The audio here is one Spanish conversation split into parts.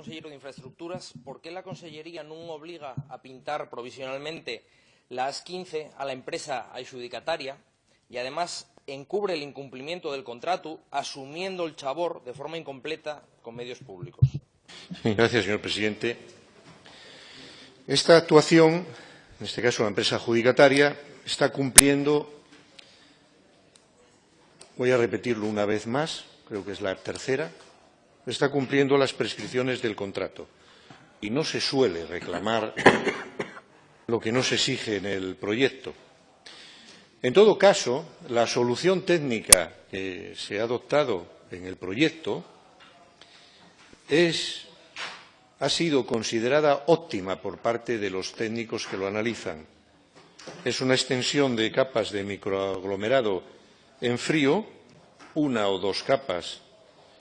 Consejero de Infraestructuras, ¿por qué la Consellería non obliga a pintar provisionalmente la AS15 a la empresa adjudicataria y además encubre el incumplimiento del contrato asumiendo el chabor de forma incompleta con medios públicos? Gracias, señor presidente. Esta actuación, en este caso la empresa adjudicataria, está cumpliendo, voy a repetirlo una vez más, creo que es la tercera, está cumpliendo las prescripciones del contrato. Y no se suele reclamar lo que no se exige en el proyecto. En todo caso, la solución técnica que se ha adoptado en el proyecto ha sido considerada óptima por parte de los técnicos que lo analizan. Es una extensión de capas de microaglomerado en frío, una o dos capas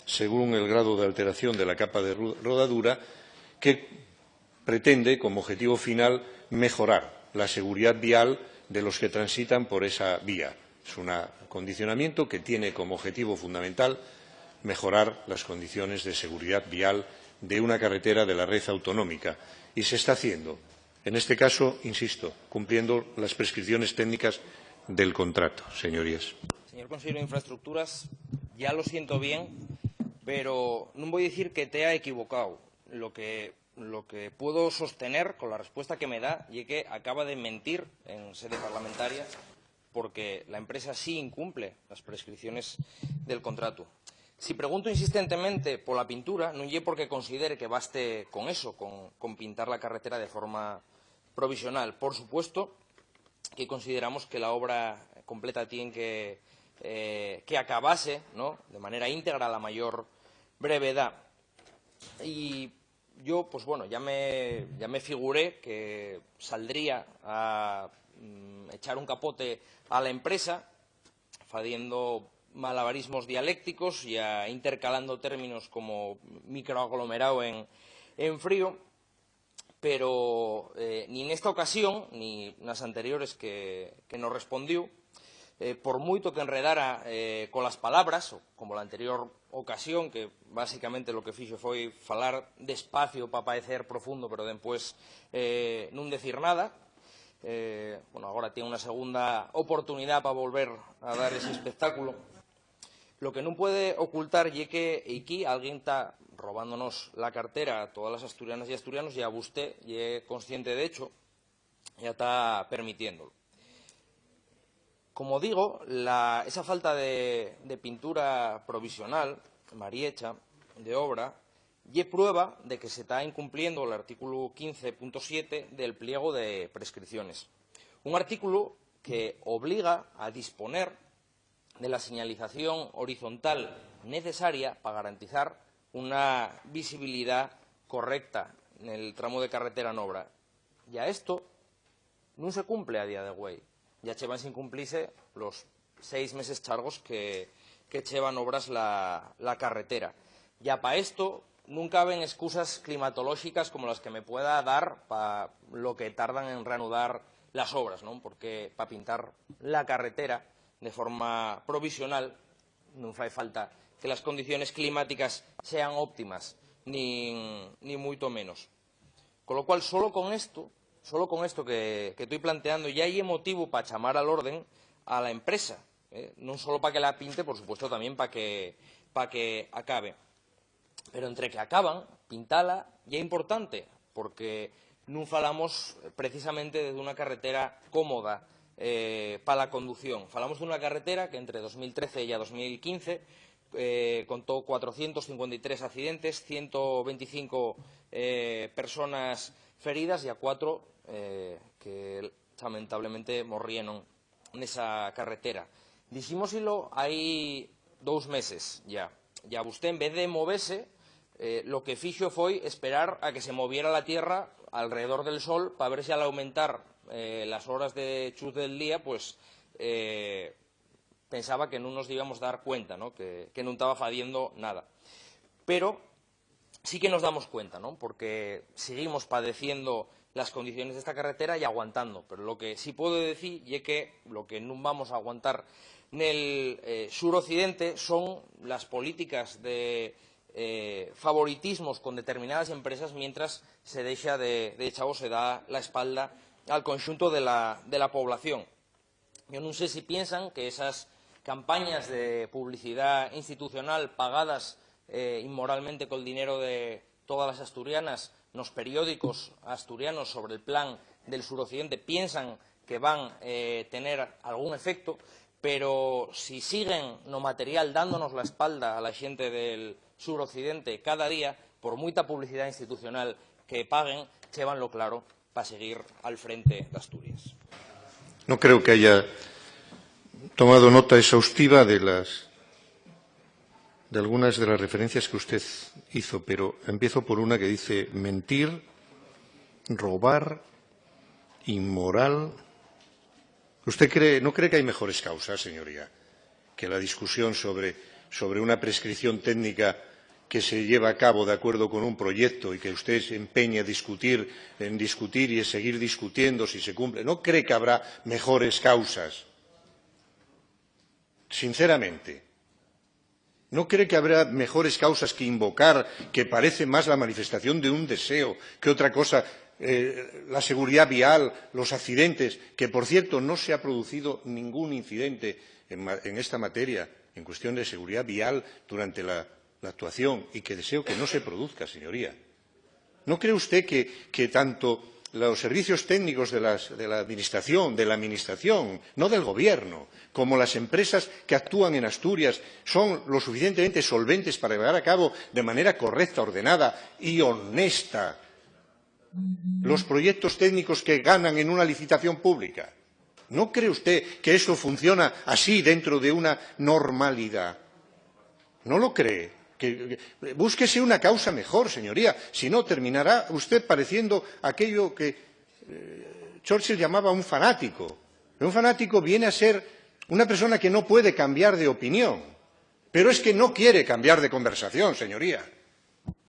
según el grado de alteración de la capa de rodadura, que pretende, como objetivo final, mejorar la seguridad vial de los que transitan por esa vía. Es un acondicionamiento que tiene como objetivo fundamental mejorar las condiciones de seguridad vial de una carretera de la red autonómica. Y se está haciendo, en este caso, insisto, cumpliendo las prescripciones técnicas del contrato, señorías. Señor consejero de Infraestructuras, ya lo siento bien, pero no voy a decir que te ha equivocado. Lo que puedo sostener con la respuesta que me da y es que acaba de mentir en sede parlamentaria porque la empresa sí incumple las prescripciones del contrato. Si pregunto insistentemente por la pintura, no es porque considere que baste con eso, con pintar la carretera de forma provisional. Por supuesto que consideramos que la obra completa tiene que acabarse, ¿no?, de manera íntegra a la mayor brevedad. Y yo, pues bueno, ya me figuré que saldría a echar un capote a la empresa, haciendo malabarismos dialécticos y intercalando términos como microaglomerado en frío, pero ni en esta ocasión ni en las anteriores que nos respondió, por mucho que enredara con las palabras, como la anterior ocasión, que básicamente lo que fixo foi falar despacio para parecer profundo, pero despois non decir nada. Agora tiene unha segunda oportunidade para volver a dar ese espectáculo. Lo que non puede ocultar é que aquí alguén está robándonos la cartera a todas las asturianas y asturianos y a usted, y es consciente de hecho, ya está permitiéndolo. Como digo, esa falta de pintura provisional, mal hecha, de obra, y es prueba de que se está incumpliendo el artículo 15.7 del pliego de prescripciones. Un artículo que obliga a disponer de la señalización horizontal necesaria para garantizar una visibilidad correcta en el tramo de carretera en obra. Y a esto no se cumple a día de hoy. Ya llevan sin cumplirse los 6 meses chargos que llevan obras la carretera. Ya para esto nunca ven excusas climatológicas como las que me pueda dar para lo que tardan en reanudar las obras, ¿no? Porque para pintar la carretera de forma provisional no hace falta que las condiciones climáticas sean óptimas, ni mucho menos. Con lo cual, solo con esto que estoy planteando, ya hay motivo para llamar al orden a la empresa, no solo para que la pinte, por supuesto, también para que acabe. Pero entre que acaban, pintala ya es importante, porque no falamos precisamente de una carretera cómoda para la conducción. Falamos de una carretera que entre 2013 y 2015 contó 453 accidentes, 125 personas feridas y a 4 que lamentablemente morrieron en esa carretera. Dixímoslo hai 2 meses ya. Ya usted, en vez de moverse, lo que fixo foi esperar a que se moviera la Tierra alrededor del Sol para ver si al aumentar las horas de chuz del día, pues pensaba que no nos íbamos a dar cuenta, ¿no?, que no estaba haciendo nada. Pero sí que nos damos cuenta, ¿no?, porque seguimos padeciendo las condiciones de esta carretera y aguantando. Pero lo que sí puedo decir es que lo que no vamos a aguantar en el suroccidente son las políticas de favoritismos con determinadas empresas mientras se deja de echar o se da la espalda al conjunto de la población. Yo no sé si piensan que esas campañas de publicidad institucional pagadas inmoralmente con el dinero de todas las asturianas, los periódicos asturianos sobre el plan del suroccidente, piensan que van a tener algún efecto, pero si siguen no material dándonos la espalda a la gente del suroccidente cada día, por mucha publicidad institucional que paguen, llévanlo claro para seguir al frente de Asturias. No creo que haya tomado nota exhaustiva de algunas de las referencias que usted hizo, pero empiezo por una que dice mentir, robar, inmoral. ¿Usted no cree que hay mejores causas, señoría, que la discusión sobre una prescripción técnica que se lleva a cabo de acuerdo con un proyecto y que usted se empeña en discutir y en seguir discutiendo si se cumple? ¿No cree que habrá mejores causas? Sinceramente, ¿no cree que habrá mejores causas que invocar, que parece más la manifestación de un deseo que otra cosa, la seguridad vial, los accidentes, que por cierto no se ha producido ningún incidente en esta materia, en cuestión de seguridad vial durante la actuación, y que deseo que no se produzca, señoría? ¿No cree usted que tanto los servicios técnicos de la Administración, no del Gobierno, como las empresas que actúan en Asturias son lo suficientemente solventes para llevar a cabo de manera correcta, ordenada y honesta los proyectos técnicos que ganan en una licitación pública? ¿No cree usted que eso funciona así dentro de una normalidad? ¿No lo cree? Búsquese una causa mejor, señoría. Si no, terminará usted pareciendo aquello que Churchill llamaba un fanático. Un fanático viene a ser una persona que no puede cambiar de opinión, pero es que no quiere cambiar de conversación, señoría.